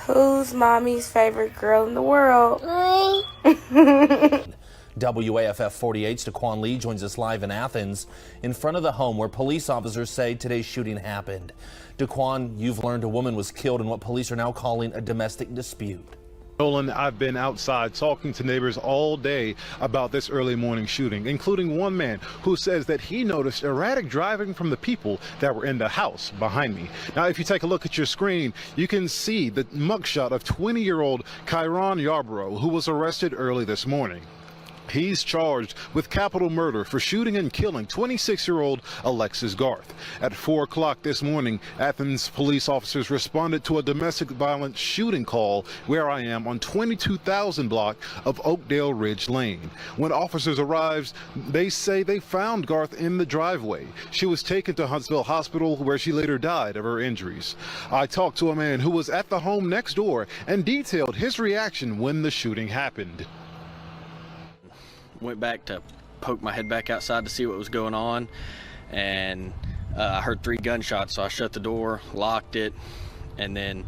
Who's mommy's favorite girl in the world? WAFF 48's Daquan Lee joins us live in Athens in front of the home where police officers say today's shooting happened. Daquan, you've learned a woman was killed in what police are now calling a domestic dispute. Nolan, I've been outside talking to neighbors all day about this early morning shooting, including one man who says that he noticed erratic driving from the people that were in the house behind me. Now, if you take a look at your screen, you can see the mugshot of 20-year-old Kywan Yarro, who was arrested early this morning. He's charged with capital murder for shooting and killing 26-year-old Alexis Garth. At 4 o'clock this morning, Athens police officers responded to a domestic violence shooting call where I am on 22,000 block of Oakdale Ridge Lane. When officers arrived, they say they found Garth in the driveway. She was taken to Huntsville Hospital where she later died of her injuries. I talked to a man who was at the home next door and detailed his reaction when the shooting happened. Went back to poke my head back outside to see what was going on, and I heard 3 gunshots, so I shut the door, locked it, and then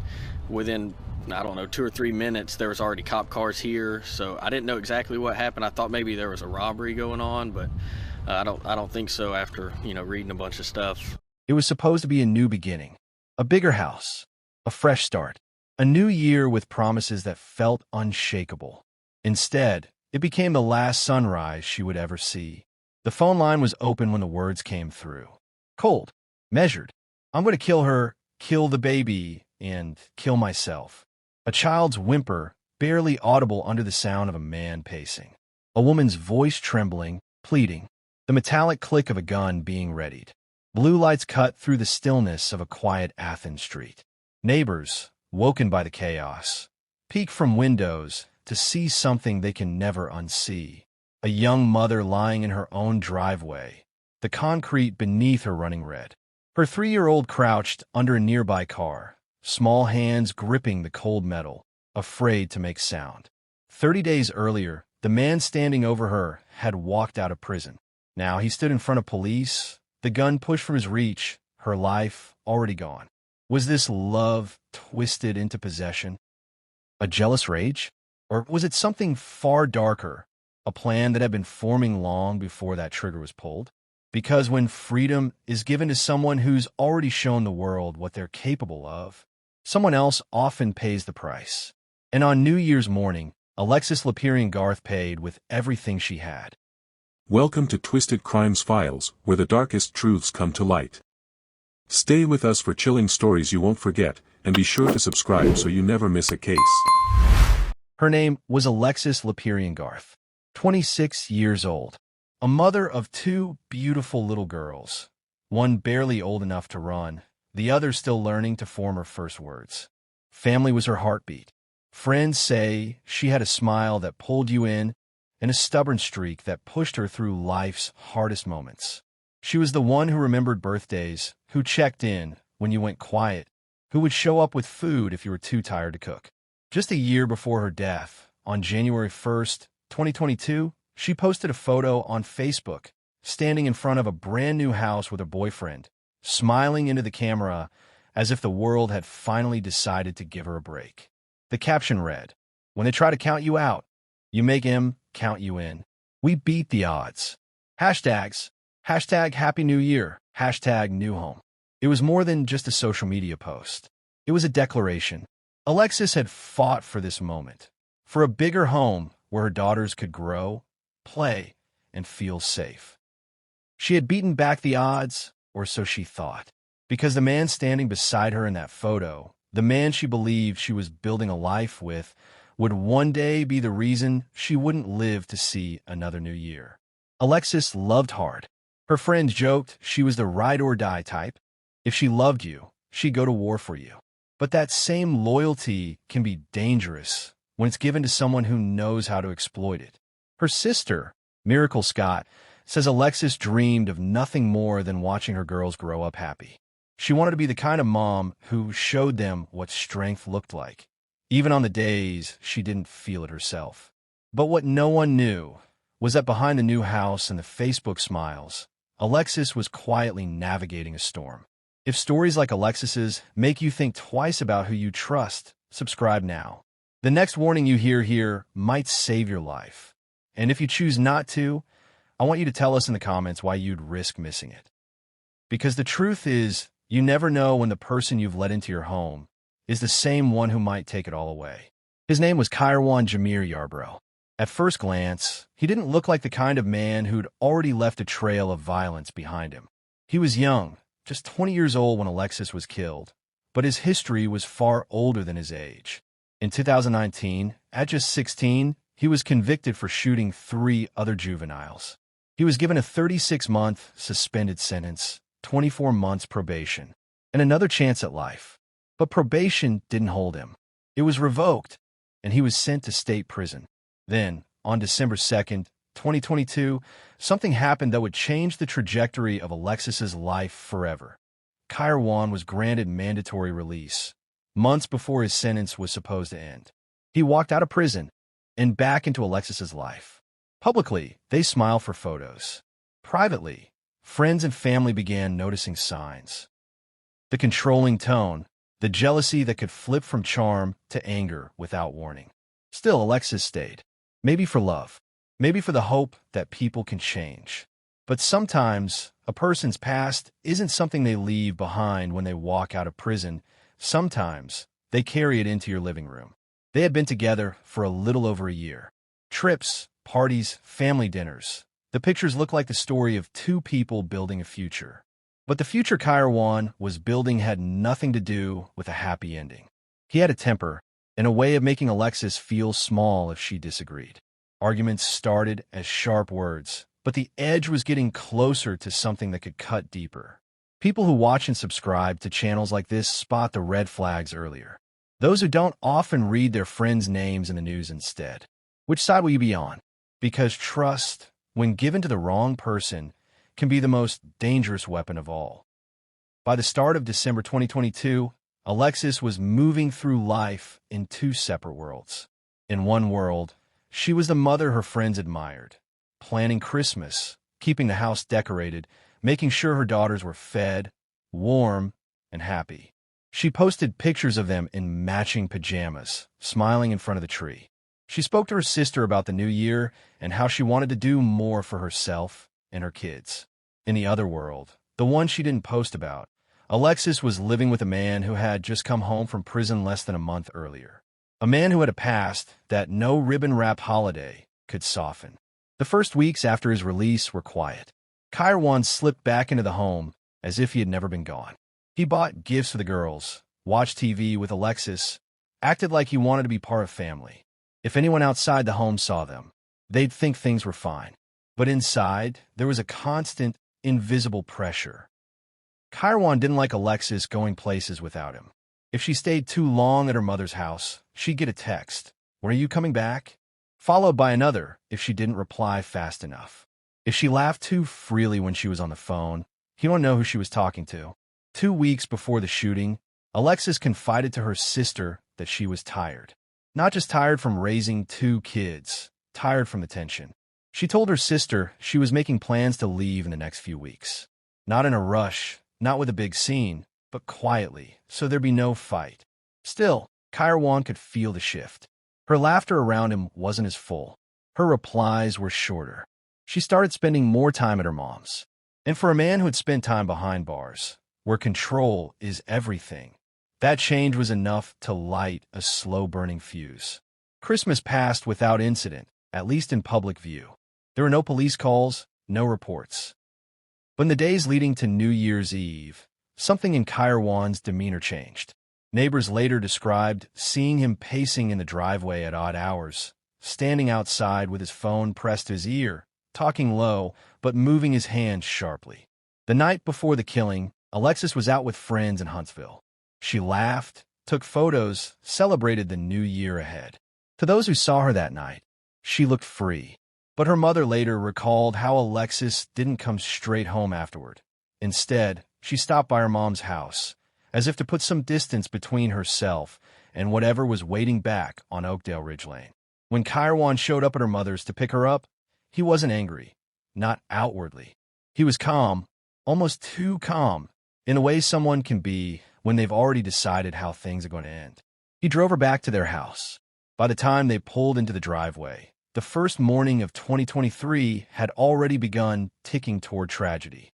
within, I don't know, 2 or 3 minutes there was already cop cars here. So I didn't know exactly what happened. I thought maybe there was a robbery going on, but I don't think so after, reading a bunch of stuff. It was supposed to be a new beginning, a bigger house, a fresh start, a new year with promises that felt unshakable. Instead, it became the last sunrise she would ever see. The phone line was open when the words came through. Cold, measured. I'm going to kill her, kill the baby, and kill myself. A child's whimper, barely audible under the sound of a man pacing. A woman's voice trembling, pleading. The metallic click of a gun being readied. Blue lights cut through the stillness of a quiet Athens street. Neighbors, woken by the chaos, peek from windows to see something they can never unsee. A young mother lying in her own driveway, the concrete beneath her running red. Her 3-year-old crouched under a nearby car, small hands gripping the cold metal, afraid to make sound. 30 days earlier, the man standing over her had walked out of prison. Now he stood in front of police, the gun pushed from his reach, her life already gone. Was this love twisted into possession? A jealous rage? Or was it something far darker, a plan that had been forming long before that trigger was pulled? Because when freedom is given to someone who's already shown the world what they're capable of, someone else often pays the price. And on New Year's morning, Alexis Garth paid with everything she had. Welcome to Twisted Crimes Files, where the darkest truths come to light. Stay with us for chilling stories you won't forget, and be sure to subscribe so you never miss a case. Her name was Alexis Garth, 26 years old, a mother of 2 beautiful little girls, one barely old enough to run, the other still learning to form her first words. Family was her heartbeat. Friends say she had a smile that pulled you in and a stubborn streak that pushed her through life's hardest moments. She was the one who remembered birthdays, who checked in when you went quiet, who would show up with food if you were too tired to cook. Just a year before her death, on January 1st, 2022, she posted a photo on Facebook, standing in front of a brand new house with her boyfriend, smiling into the camera as if the world had finally decided to give her a break. The caption read, "When they try to count you out, you make him count you in. We beat the odds." Hashtags, hashtag Happy New Year, hashtag New Home. It was more than just a social media post. It was a declaration. Alexis had fought for this moment, for a bigger home where her daughters could grow, play, and feel safe. She had beaten back the odds, or so she thought, because the man standing beside her in that photo, the man she believed she was building a life with, would one day be the reason she wouldn't live to see another new year. Alexis loved hard. Her friends joked she was the ride-or-die type. If she loved you, she'd go to war for you. But that same loyalty can be dangerous when it's given to someone who knows how to exploit it. Her sister, Miracle Scott, says Alexis dreamed of nothing more than watching her girls grow up happy. She wanted to be the kind of mom who showed them what strength looked like, even on the days she didn't feel it herself. But what no one knew was that behind the new house and the Facebook smiles, Alexis was quietly navigating a storm. If stories like Alexis's make you think twice about who you trust, subscribe now. The next warning you hear here might save your life. And if you choose not to, I want you to tell us in the comments why you'd risk missing it. Because the truth is, you never know when the person you've let into your home is the same one who might take it all away. His name was Kywan Yarro. At first glance, he didn't look like the kind of man who'd already left a trail of violence behind him. He was young, just 20 years old when Alexis was killed, but his history was far older than his age. In 2019, at just 16, he was convicted for shooting 3 other juveniles. He was given a 36-month suspended sentence, 24 months probation, and another chance at life. But probation didn't hold him. It was revoked, and he was sent to state prison. Then, on December 2nd, 2022, something happened that would change the trajectory of Alexis's life forever. Kywan was granted mandatory release, months before his sentence was supposed to end. He walked out of prison and back into Alexis's life. Publicly, they smiled for photos. Privately, friends and family began noticing signs. The controlling tone, the jealousy that could flip from charm to anger without warning. Still, Alexis stayed. Maybe for love. Maybe for the hope that people can change. But sometimes, a person's past isn't something they leave behind when they walk out of prison. Sometimes, they carry it into your living room. They had been together for a little over a year. Trips, parties, family dinners. The pictures look like the story of 2 people building a future. But the future Kywan was building had nothing to do with a happy ending. He had a temper, and a way of making Alexis feel small if she disagreed. Arguments started as sharp words, but the edge was getting closer to something that could cut deeper. People who watch and subscribe to channels like this spot the red flags earlier. Those who don't often read their friends' names in the news instead. Which side will you be on? Because trust, when given to the wrong person, can be the most dangerous weapon of all. By the start of December 2022, Alexis was moving through life in 2 separate worlds. In one world, she was the mother her friends admired, planning Christmas, keeping the house decorated, making sure her daughters were fed, warm, and happy. She posted pictures of them in matching pajamas, smiling in front of the tree. She spoke to her sister about the new year and how she wanted to do more for herself and her kids. In the other world, the one she didn't post about, Alexis was living with a man who had just come home from prison less than a month earlier. A man who had a past that no ribbon-wrap holiday could soften. The first weeks after his release were quiet. Kywan slipped back into the home as if he had never been gone. He bought gifts for the girls, watched TV with Alexis, acted like he wanted to be part of family. If anyone outside the home saw them, they'd think things were fine. But inside, there was a constant, invisible pressure. Kywan didn't like Alexis going places without him. If she stayed too long at her mother's house, she'd get a text, "When are you coming back?" Followed by another if she didn't reply fast enough. If she laughed too freely when she was on the phone, he don't know who she was talking to. 2 weeks before the shooting, Alexis confided to her sister that she was tired. Not just tired from raising 2 kids, tired from the tension. She told her sister she was making plans to leave in the next few weeks. Not in a rush, not with a big scene, but quietly, so there'd be no fight. Still, Kywan could feel the shift. Her laughter around him wasn't as full. Her replies were shorter. She started spending more time at her mom's. And for a man who had spent time behind bars, where control is everything, that change was enough to light a slow-burning fuse. Christmas passed without incident, at least in public view. There were no police calls, no reports. But in the days leading to New Year's Eve, something in Kywan's demeanor changed. Neighbors later described seeing him pacing in the driveway at odd hours, standing outside with his phone pressed to his ear, talking low, but moving his hands sharply. The night before the killing, Alexis was out with friends in Huntsville. She laughed, took photos, celebrated the new year ahead. To those who saw her that night, she looked free. But her mother later recalled how Alexis didn't come straight home afterward. Instead, she stopped by her mom's house, as if to put some distance between herself and whatever was waiting back on Oakdale Ridge Lane. When Kywan showed up at her mother's to pick her up, he wasn't angry, not outwardly. He was calm, almost too calm, in the way someone can be when they've already decided how things are going to end. He drove her back to their house. By the time they pulled into the driveway, the first morning of 2023 had already begun ticking toward tragedy.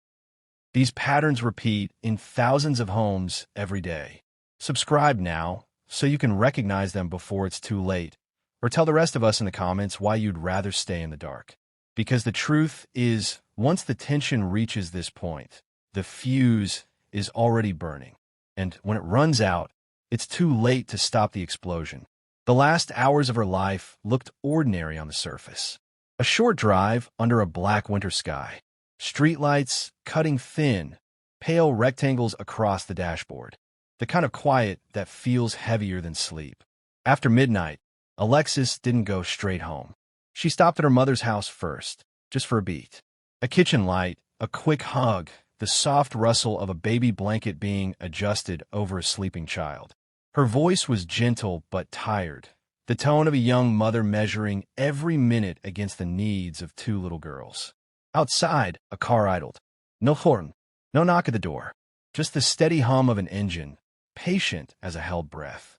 These patterns repeat in thousands of homes every day. Subscribe now so you can recognize them before it's too late, or tell the rest of us in the comments why you'd rather stay in the dark. Because the truth is, once the tension reaches this point, the fuse is already burning. And when it runs out, it's too late to stop the explosion. The last hours of her life looked ordinary on the surface. A short drive under a black winter sky. Streetlights cutting thin, pale rectangles across the dashboard. The kind of quiet that feels heavier than sleep. After midnight, Alexis didn't go straight home. She stopped at her mother's house first, just for a beat. A kitchen light, a quick hug, the soft rustle of a baby blanket being adjusted over a sleeping child. Her voice was gentle but tired, the tone of a young mother measuring every minute against the needs of two little girls. Outside, a car idled. No horn, no knock at the door, just the steady hum of an engine, patient as a held breath.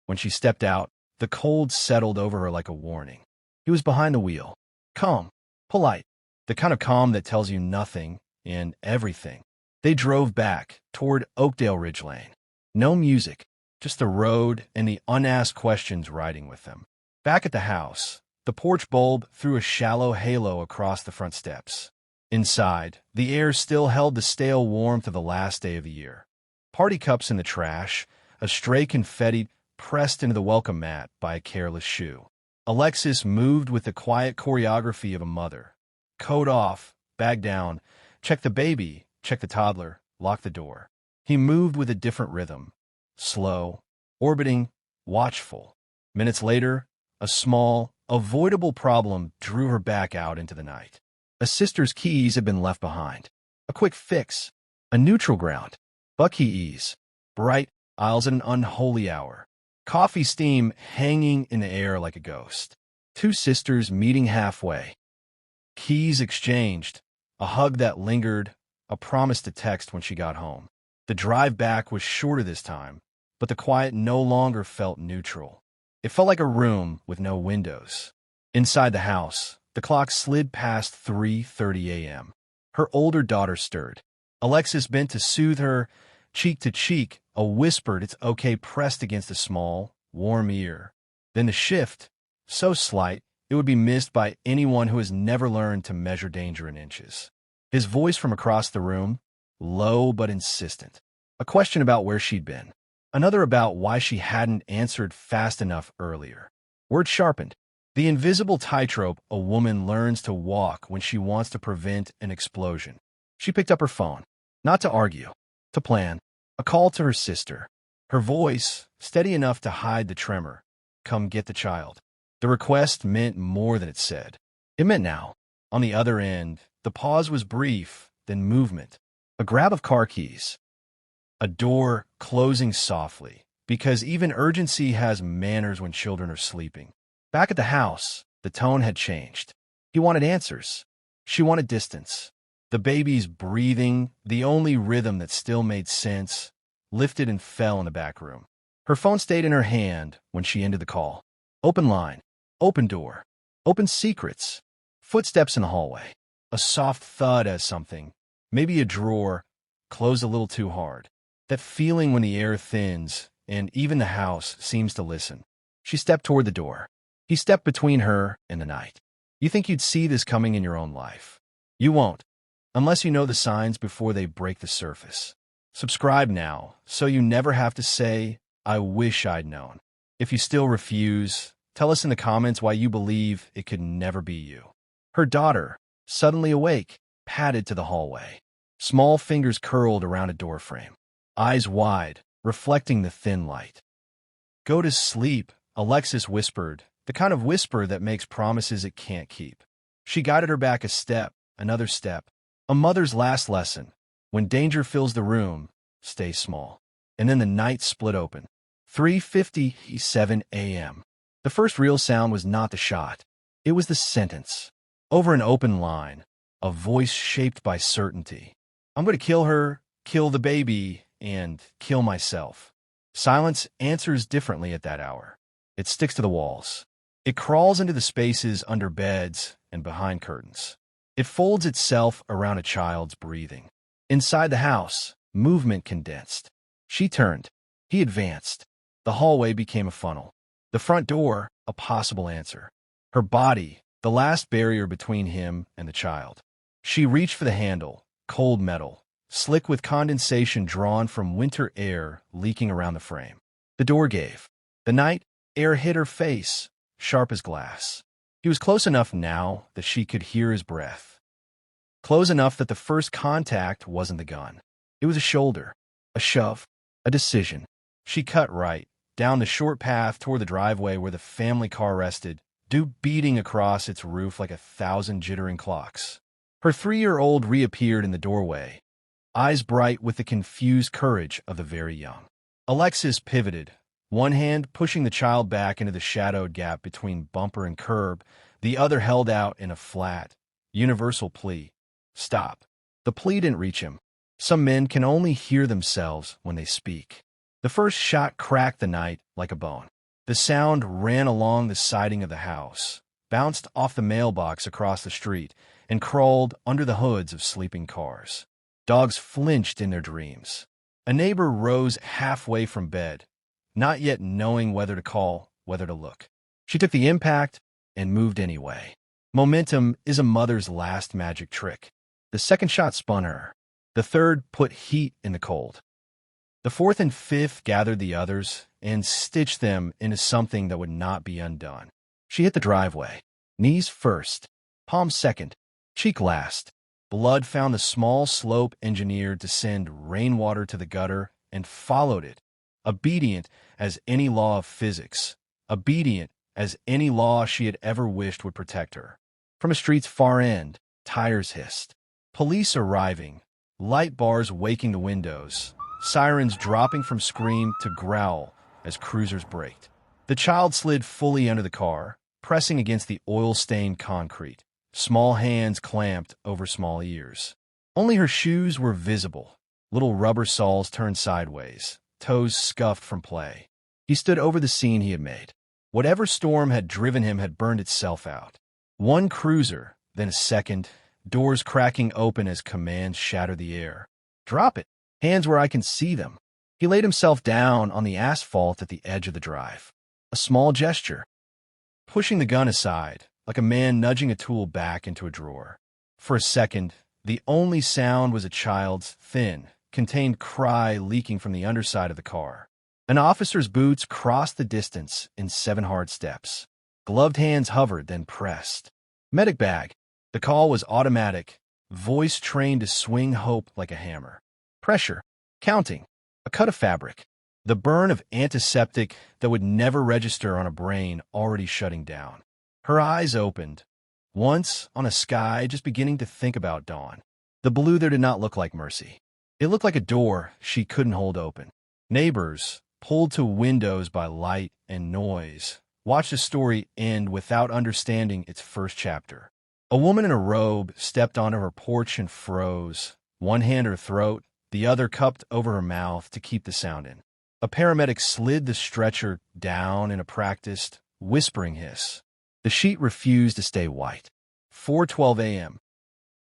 When she stepped out, the cold settled over her like a warning. He was behind the wheel, calm, polite, the kind of calm that tells you nothing and everything. They drove back toward Oakdale Ridge Lane. No music, just the road and the unasked questions riding with them. Back at the house, the porch bulb threw a shallow halo across the front steps. Inside, the air still held the stale warmth of the last day of the year. Party cups in the trash, a stray confetti pressed into the welcome mat by a careless shoe. Alexis moved with the quiet choreography of a mother. Coat off, bag down, check the baby, check the toddler, lock the door. He moved with a different rhythm. Slow, orbiting, watchful. Minutes later, a small, avoidable problem drew her back out into the night. A sister's keys had been left behind. A quick fix. A neutral ground. Bucky ease. Bright aisles at an unholy hour. Coffee steam hanging in the air like a ghost. Two sisters meeting halfway. Keys exchanged. A hug that lingered. A promise to text when she got home. The drive back was shorter this time, but the quiet no longer felt neutral. It felt like a room with no windows. Inside the house, the clock slid past 3:30 a.m. Her older daughter stirred. Alexis bent to soothe her, cheek to cheek, a whispered "it's okay" pressed against a small, warm ear. Then the shift, so slight it would be missed by anyone who has never learned to measure danger in inches. His voice from across the room, low but insistent. A question about where she'd been. Another about why she hadn't answered fast enough earlier. Words sharpened. The invisible tightrope a woman learns to walk when she wants to prevent an explosion. She picked up her phone. Not to argue. To plan. A call to her sister. Her voice, steady enough to hide the tremor. Come get the child. The request meant more than it said. It meant now. On the other end, the pause was brief, then movement. A grab of car keys. A door closing softly, because even urgency has manners when children are sleeping. Back at the house, the tone had changed. He wanted answers. She wanted distance. The baby's breathing, the only rhythm that still made sense, lifted and fell in the back room. Her phone stayed in her hand when she ended the call. Open line, open door, open secrets. Footsteps in the hallway. A soft thud as something, maybe a drawer, closed a little too hard. That feeling when the air thins and even the house seems to listen. She stepped toward the door. He stepped between her and the night. You think you'd see this coming in your own life. You won't, unless you know the signs before they break the surface. Subscribe now so you never have to say, "I wish I'd known." If you still refuse, tell us in the comments why you believe it could never be you. Her daughter, suddenly awake, padded to the hallway. Small fingers curled around a doorframe. Eyes wide, reflecting the thin light. Go to sleep, Alexis whispered, the kind of whisper that makes promises it can't keep. She guided her back a step, another step. A mother's last lesson. When danger fills the room, stay small. And then the night split open. 3:57 a.m. The first real sound was not the shot. It was the sentence. Over an open line, a voice shaped by certainty. I'm going to kill her, kill the baby, and kill myself. Silence answers differently at that hour. It sticks to the walls. It crawls into the spaces under beds and behind curtains. It folds itself around a child's breathing. Inside the house, movement condensed. She turned. He advanced. The hallway became a funnel. The front door, a possible answer. Her body, the last barrier between him and the child. She reached for the handle, cold metal, slick with condensation drawn from winter air leaking around the frame. The door gave. The night air hit her face, sharp as glass. He was close enough now that she could hear his breath. Close enough that the first contact wasn't the gun. It was a shoulder, a shove, a decision. She cut right, down the short path toward the driveway where the family car rested, dew beating across its roof like 1,000 jittering clocks. Her 3-year-old reappeared in the doorway, eyes bright with the confused courage of the very young. Alexis pivoted, one hand pushing the child back into the shadowed gap between bumper and curb, the other held out in a flat, universal plea. Stop. The plea didn't reach him. Some men can only hear themselves when they speak. The first shot cracked the night like a bone. The sound ran along the siding of the house, bounced off the mailbox across the street, and crawled under the hoods of sleeping cars. Dogs flinched in their dreams. A neighbor rose halfway from bed, not yet knowing whether to call, whether to look. She took the impact and moved anyway. Momentum is a mother's last magic trick. The second shot spun her. The third put heat in the cold. The fourth and fifth gathered the others and stitched them into something that would not be undone. She hit the driveway. Knees first, palm second, cheek last. Blood found the small slope engineered to send rainwater to the gutter and followed it, obedient as any law of physics, obedient as any law she had ever wished would protect her. From a street's far end, tires hissed. Police arriving, light bars waking the windows, sirens dropping from scream to growl as cruisers braked. The child slid fully under the car, pressing against the oil-stained concrete, small hands clamped over small ears. Only her shoes were visible, little rubber soles turned sideways, toes scuffed from play. He stood over the scene he had made. Whatever storm had driven him had burned itself out. One cruiser, then a second, doors cracking open as commands shattered the air. Drop it. Hands where I can see them. He laid himself down on the asphalt at the edge of the drive. A small gesture. Pushing the gun aside, like a man nudging a tool back into a drawer. For a second, the only sound was a child's thin, contained cry leaking from the underside of the car. An officer's boots crossed the distance in 7 hard steps. Gloved hands hovered, then pressed. Medic bag. The call was automatic, voice trained to swing hope like a hammer. Pressure. Counting. A cut of fabric. The burn of antiseptic that would never register on a brain already shutting down. Her eyes opened. Once, on a sky just beginning to think about dawn. The blue there did not look like mercy. It looked like a door she couldn't hold open. Neighbors, pulled to windows by light and noise, watched a story end without understanding its first chapter. A woman in a robe stepped onto her porch and froze, one hand her throat, the other cupped over her mouth to keep the sound in. A paramedic slid the stretcher down in a practiced, whispering hiss. The sheet refused to stay white. 4:12 a.m.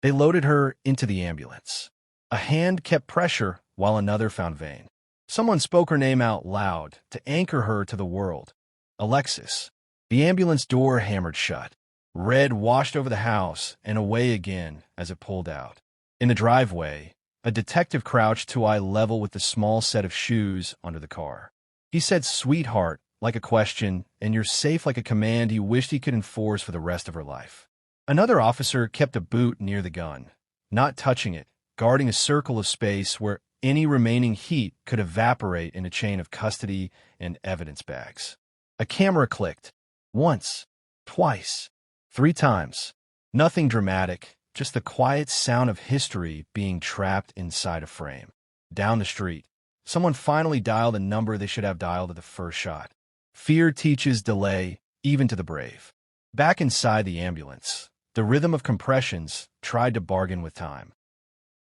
They loaded her into the ambulance. A hand kept pressure while another found vein. Someone spoke her name out loud to anchor her to the world. Alexis. The ambulance door hammered shut. Red washed over the house and away again as it pulled out. In the driveway, a detective crouched to eye level with the small set of shoes under the car. He said sweetheart like a question and you're safe like a command he wished he could enforce for the rest of her life. Another officer kept a boot near the gun, not touching it, guarding a circle of space where any remaining heat could evaporate in a chain of custody and evidence bags. A camera clicked. Once, twice, 3 times. Nothing dramatic, just the quiet sound of history being trapped inside a frame. Down the street, someone finally dialed a number they should have dialed at the first shot. Fear teaches delay, even to the brave. Back inside the ambulance, the rhythm of compressions tried to bargain with time.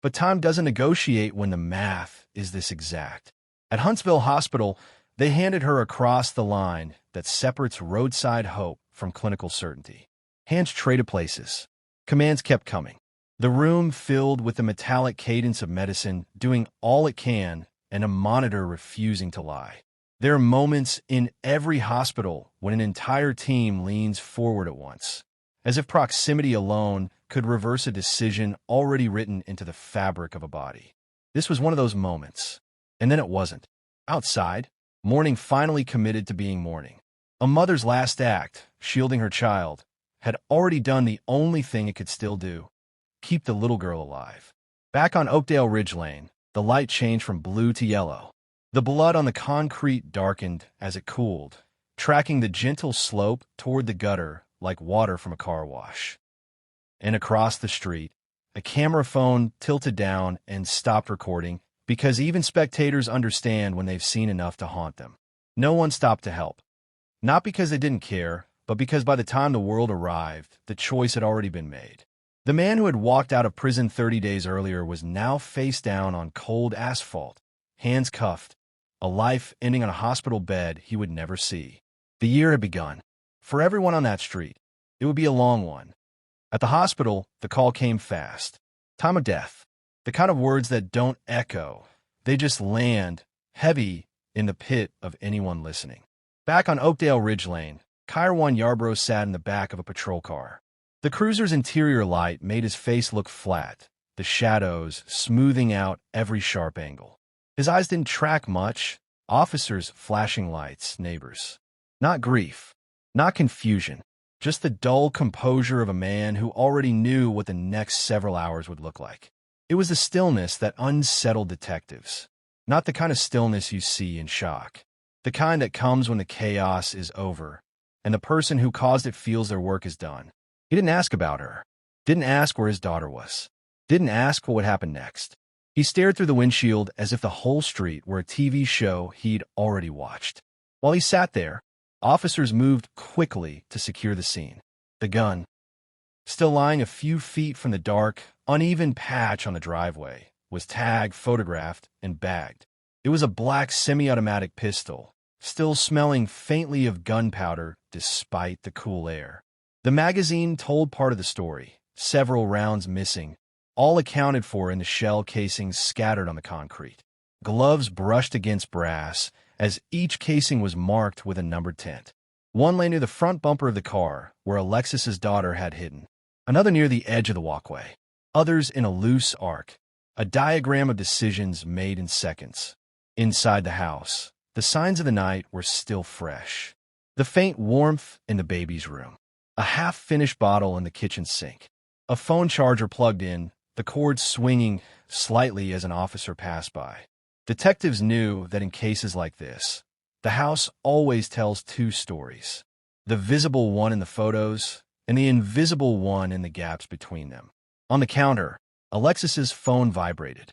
But time doesn't negotiate when the math is this exact. At Huntsville Hospital, they handed her across the line that separates roadside hope from clinical certainty. Hands traded places. Commands kept coming. The room filled with the metallic cadence of medicine doing all it can and a monitor refusing to lie. There are moments in every hospital when an entire team leans forward at once, as if proximity alone could reverse a decision already written into the fabric of a body. This was one of those moments. And then it wasn't. Outside, morning finally committed to being morning. A mother's last act, shielding her child, had already done the only thing it could still do: keep the little girl alive. Back on Oakdale Ridge Lane, the light changed from blue to yellow. The blood on the concrete darkened as it cooled, tracking the gentle slope toward the gutter like water from a car wash. And across the street, a camera phone tilted down and stopped recording because even spectators understand when they've seen enough to haunt them. No one stopped to help. Not because they didn't care, but because by the time the world arrived, the choice had already been made. The man who had walked out of prison 30 days earlier was now face down on cold asphalt, hands cuffed, a life ending on a hospital bed he would never see. The year had begun. For everyone on that street, it would be a long one. At the hospital, the call came fast. Time of death. The kind of words that don't echo. They just land, heavy, in the pit of anyone listening. Back on Oakdale Ridge Lane, Kywan Yarro sat in the back of a patrol car. The cruiser's interior light made his face look flat, the shadows smoothing out every sharp angle. His eyes didn't track much. Officers, flashing lights, neighbors. Not grief, not confusion, just the dull composure of a man who already knew what the next several hours would look like. It was the stillness that unsettled detectives. Not the kind of stillness you see in shock. The kind that comes when the chaos is over, and the person who caused it feels their work is done. He didn't ask about her. Didn't ask where his daughter was. Didn't ask what would happen next. He stared through the windshield as if the whole street were a TV show he'd already watched. While he sat there, officers moved quickly to secure the scene. The gun, still lying a few feet from the dark, uneven patch on the driveway, was tagged, photographed, and bagged. It was a black semi-automatic pistol, still smelling faintly of gunpowder despite the cool air. The magazine told part of the story, several rounds missing, all accounted for in the shell casings scattered on the concrete. Gloves brushed against brass, as each casing was marked with a numbered tent. One lay near the front bumper of the car, where Alexis's daughter had hidden. Another near the edge of the walkway. Others in a loose arc, a diagram of decisions made in seconds. Inside the house, the signs of the night were still fresh. The faint warmth in the baby's room. A half-finished bottle in the kitchen sink. A phone charger plugged in, the cord swinging slightly as an officer passed by. Detectives knew that in cases like this, the house always tells two stories. The visible one in the photos, and the invisible one in the gaps between them. On the counter, Alexis's phone vibrated.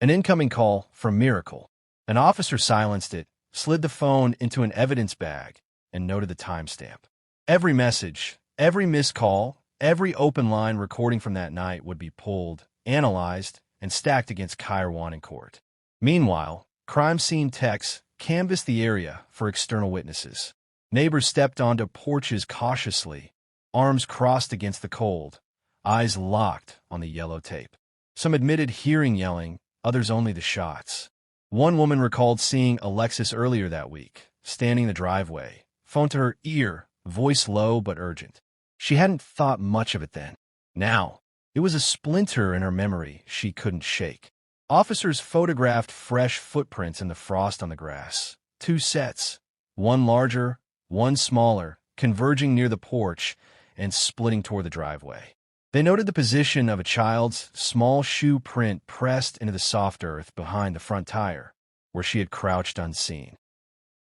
An incoming call from Miracle. An officer silenced it, slid the phone into an evidence bag, and noted the timestamp. Every message, every missed call, every open line recording from that night would be pulled, analyzed, and stacked against Kywan in court. Meanwhile, crime scene techs canvassed the area for external witnesses. Neighbors stepped onto porches cautiously, arms crossed against the cold, eyes locked on the yellow tape. Some admitted hearing yelling, others only the shots. One woman recalled seeing Alexis earlier that week, standing in the driveway, phone to her ear, voice low but urgent. She hadn't thought much of it then. Now, it was a splinter in her memory she couldn't shake. Officers photographed fresh footprints in the frost on the grass. Two sets, one larger, one smaller, converging near the porch and splitting toward the driveway. They noted the position of a child's small shoe print pressed into the soft earth behind the front tire, where she had crouched unseen.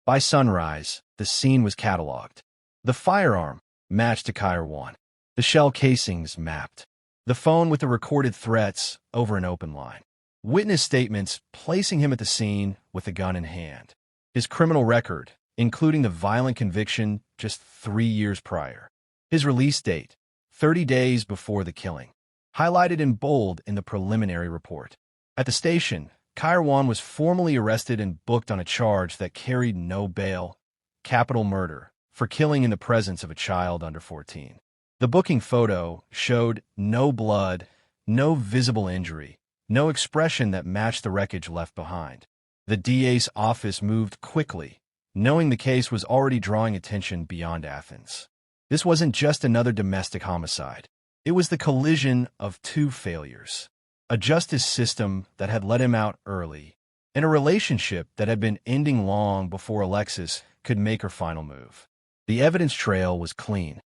By sunrise, the scene was cataloged. The firearm matched to Kywan. The shell casings mapped. The phone with the recorded threats over an open line. Witness statements placing him at the scene with the gun in hand. His criminal record, including the violent conviction just 3 years prior. His release date, 30 days before the killing. highlighted in bold in the preliminary report. At the station, Kywan was formally arrested and booked on a charge that carried no bail: capital murder for killing in the presence of a child under 14. The booking photo showed no blood, no visible injury, no expression that matched the wreckage left behind. The DA's office moved quickly, knowing the case was already drawing attention beyond Athens. This wasn't just another domestic homicide. It was the collision of two failures: a justice system that had let him out early, and a relationship that had been ending long before Alexis could make her final move. The evidence trail was clean.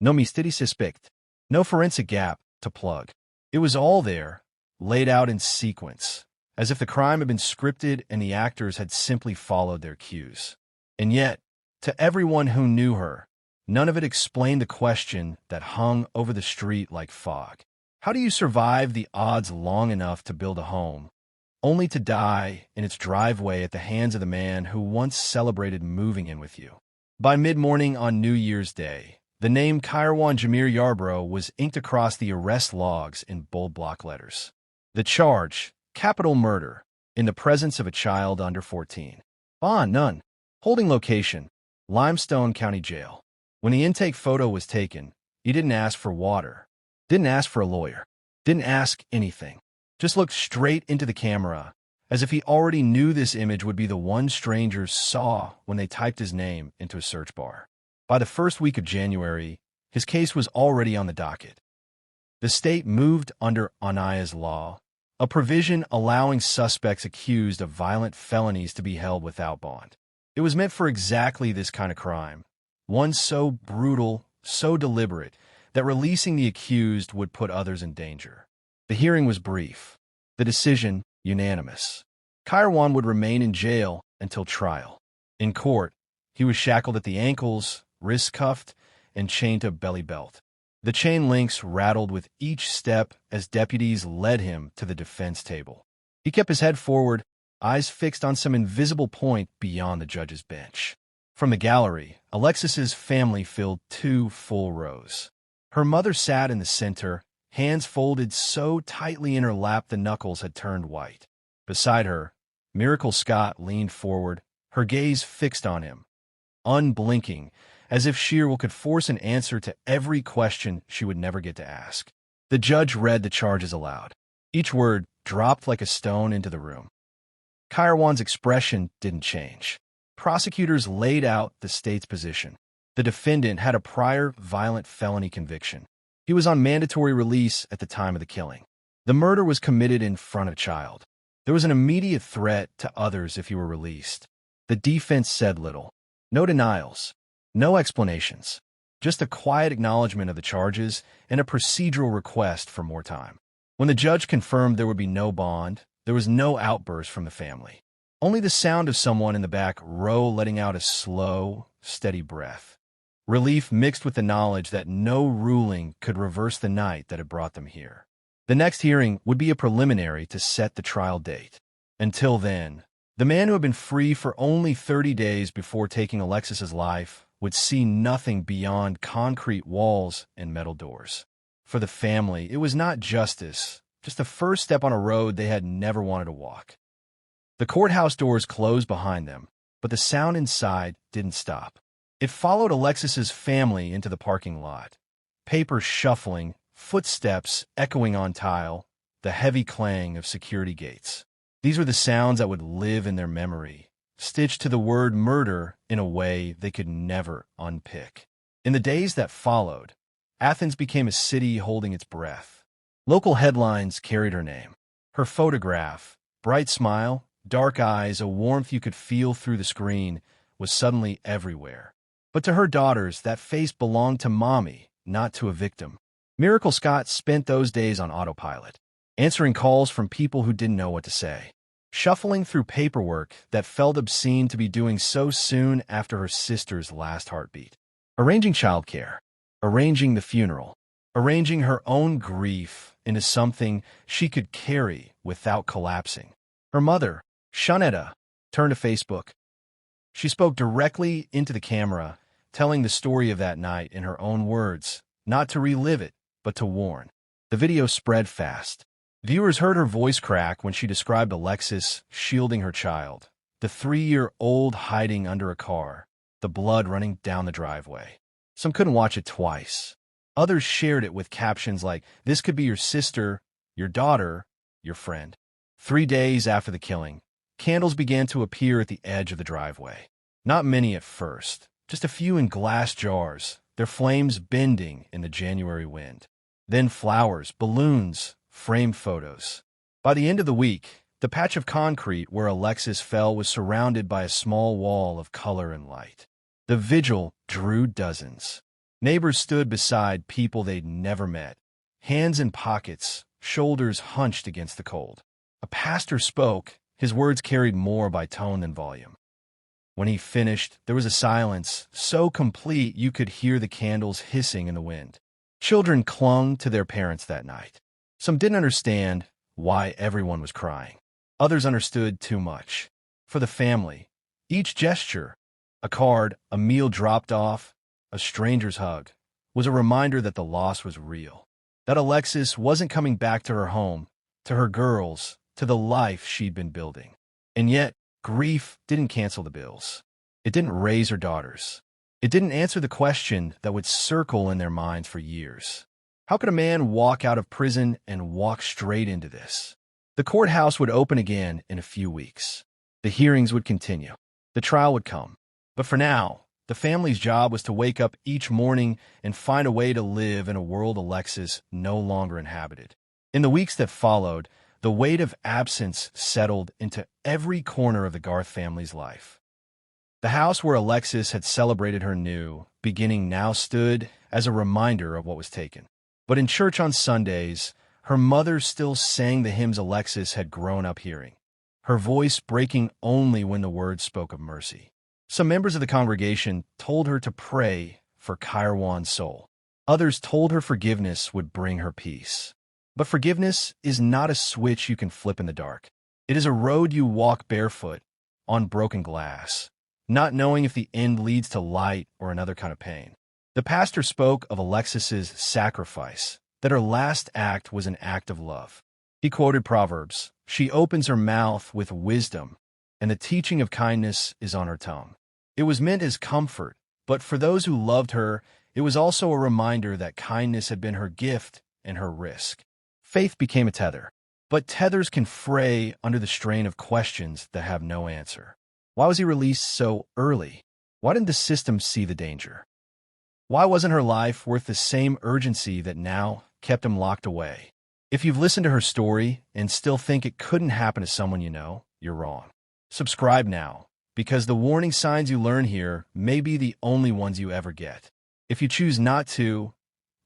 No misteri suspect, no forensic gap to plug. It was all there, laid out in sequence, as if the crime had been scripted and the actors had simply followed their cues. And yet, to everyone who knew her, none of it explained the question that hung over the street like fog. How do you survive the odds long enough to build a home, only to die in its driveway at the hands of the man who once celebrated moving in with you? By mid-morning on New Year's Day, the name Kywan Yarro was inked across the arrest logs in bold block letters. The charge: capital murder, in the presence of a child under 14. Bond: none. Holding location: Limestone County Jail. When the intake photo was taken, he didn't ask for water, didn't ask for a lawyer, didn't ask anything. Just looked straight into the camera, as if he already knew this image would be the one strangers saw when they typed his name into a search bar. By the first week of January, his case was already on the docket. The state moved under Anaya's law, a provision allowing suspects accused of violent felonies to be held without bond. It was meant for exactly this kind of crime, one so brutal, so deliberate, that releasing the accused would put others in danger. The hearing was brief, the decision unanimous. Kywan would remain in jail until trial. In court, he was shackled at the ankles, wrists cuffed, and chained to a belly belt. The chain links rattled with each step as deputies led him to the defense table. He kept his head forward, eyes fixed on some invisible point beyond the judge's bench. From the gallery, Alexis's family filled 2 full rows. Her mother sat in the center, hands folded so tightly in her lap the knuckles had turned white. Beside her, Miracle Scott leaned forward, her gaze fixed on him, unblinking, as if sheer will could force an answer to every question she would never get to ask. The judge read the charges aloud. Each word dropped like a stone into the room. Kywan's expression didn't change. Prosecutors laid out the state's position. The defendant had a prior violent felony conviction. He was on mandatory release at the time of the killing. The murder was committed in front of a child. There was an immediate threat to others if he were released. The defense said little. No denials. No explanations, just a quiet acknowledgement of the charges and a procedural request for more time. When the judge confirmed there would be no bond, there was no outburst from the family. Only the sound of someone in the back row letting out a slow, steady breath. Relief mixed with the knowledge that no ruling could reverse the night that had brought them here. The next hearing would be a preliminary to set the trial date. Until then, the man who had been free for only 30 days before taking Alexis's life would see nothing beyond concrete walls and metal doors. For the family, it was not justice, just the first step on a road they had never wanted to walk. The courthouse doors closed behind them, but the sound inside didn't stop. It followed Alexis's family into the parking lot. Papers shuffling, footsteps echoing on tile, the heavy clang of security gates. These were the sounds that would live in their memory, stitched to the word murder in a way they could never unpick. In the days that followed, Athens became a city holding its breath. Local headlines carried her name. Her photograph, bright smile, dark eyes, a warmth you could feel through the screen, was suddenly everywhere. But to her daughters, that face belonged to mommy, not to a victim. Miracle Scott spent those days on autopilot, answering calls from people who didn't know what to say, shuffling through paperwork that felt obscene to be doing so soon after her sister's last heartbeat, arranging childcare, arranging the funeral, arranging her own grief into something she could carry without collapsing. Her mother, Shanetta, turned to Facebook. She spoke directly into the camera, telling the story of that night in her own words, not to relive it, but to warn. The video spread fast. Viewers heard her voice crack when she described Alexis shielding her child, the 3-year-old hiding under a car, the blood running down the driveway. Some couldn't watch it twice. Others shared it with captions like, "This could be your sister, your daughter, your friend." 3 days after the killing, candles began to appear at the edge of the driveway. Not many at first, just a few in glass jars, their flames bending in the January wind. Then flowers, balloons, framed photos. By the end of the week, the patch of concrete where Alexis fell was surrounded by a small wall of color and light. The vigil drew dozens. Neighbors stood beside people they'd never met, hands in pockets, shoulders hunched against the cold. A pastor spoke, his words carried more by tone than volume. When he finished, there was a silence so complete you could hear the candles hissing in the wind. Children clung to their parents that night. Some didn't understand why everyone was crying. Others understood too much. For the family, each gesture, a card, a meal dropped off, a stranger's hug, was a reminder that the loss was real. That Alexis wasn't coming back to her home, to her girls, to the life she'd been building. And yet, grief didn't cancel the bills. It didn't raise her daughters. It didn't answer the question that would circle in their minds for years. How could a man walk out of prison and walk straight into this? The courthouse would open again in a few weeks. The hearings would continue. The trial would come. But for now, the family's job was to wake up each morning and find a way to live in a world Alexis no longer inhabited. In the weeks that followed, the weight of absence settled into every corner of the Garth family's life. The house where Alexis had celebrated her new beginning now stood as a reminder of what was taken. But in church on Sundays, her mother still sang the hymns Alexis had grown up hearing, her voice breaking only when the words spoke of mercy. Some members of the congregation told her to pray for Kywan's soul. Others told her forgiveness would bring her peace. But forgiveness is not a switch you can flip in the dark. It is a road you walk barefoot on broken glass, not knowing if the end leads to light or another kind of pain. The pastor spoke of Alexis's sacrifice, that her last act was an act of love. He quoted Proverbs, "She opens her mouth with wisdom, and the teaching of kindness is on her tongue." It was meant as comfort, but for those who loved her, it was also a reminder that kindness had been her gift and her risk. Faith became a tether, but tethers can fray under the strain of questions that have no answer. Why was he released so early? Why didn't the system see the danger? Why wasn't her life worth the same urgency that now kept him locked away? If you've listened to her story and still think it couldn't happen to someone you know, you're wrong. Subscribe now, because the warning signs you learn here may be the only ones you ever get. If you choose not to,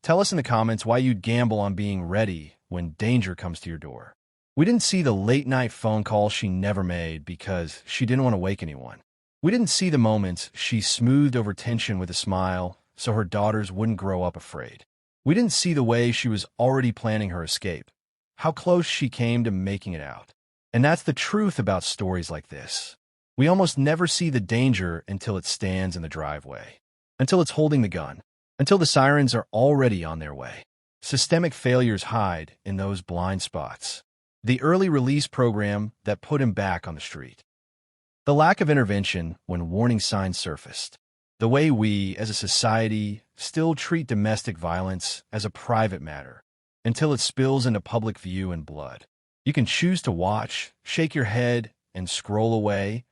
tell us in the comments why you'd gamble on being ready when danger comes to your door. We didn't see the late-night phone call she never made because she didn't want to wake anyone. We didn't see the moments she smoothed over tension with a smile so her daughters wouldn't grow up afraid. We didn't see the way she was already planning her escape, how close she came to making it out. And that's the truth about stories like this. We almost never see the danger until it stands in the driveway, until it's holding the gun, until the sirens are already on their way. Systemic failures hide in those blind spots. The early release program that put him back on the street. The lack of intervention when warning signs surfaced. The way we, as a society, still treat domestic violence as a private matter until it spills into public view and blood. You can choose to watch, shake your head, and scroll away,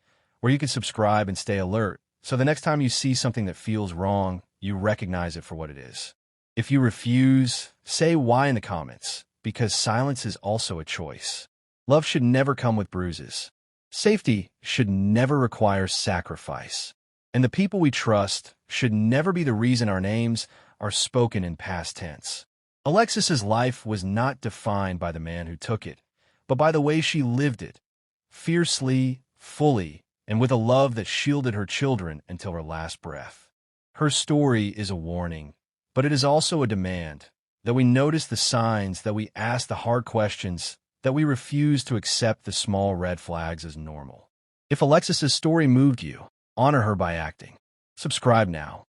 or you can subscribe and stay alert, so the next time you see something that feels wrong, you recognize it for what it is. If you refuse, say why in the comments, because silence is also a choice. Love should never come with bruises. Safety should never require sacrifice. And the people we trust should never be the reason our names are spoken in past tense. Alexis's life was not defined by the man who took it, but by the way she lived it, fiercely, fully, and with a love that shielded her children until her last breath. Her story is a warning, but it is also a demand that we notice the signs, that we ask the hard questions, that we refuse to accept the small red flags as normal. If Alexis's story moved you, honor her by acting. Subscribe now.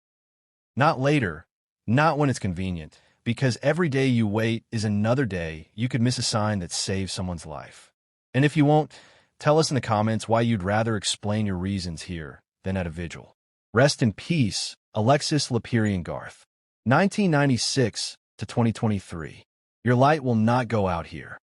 Not later, not when it's convenient, because every day you wait is another day you could miss a sign that saves someone's life. And if you won't, tell us in the comments why you'd rather explain your reasons here than at a vigil. Rest in peace, Alexis Garth. 1996 to 2023. Your light will not go out here.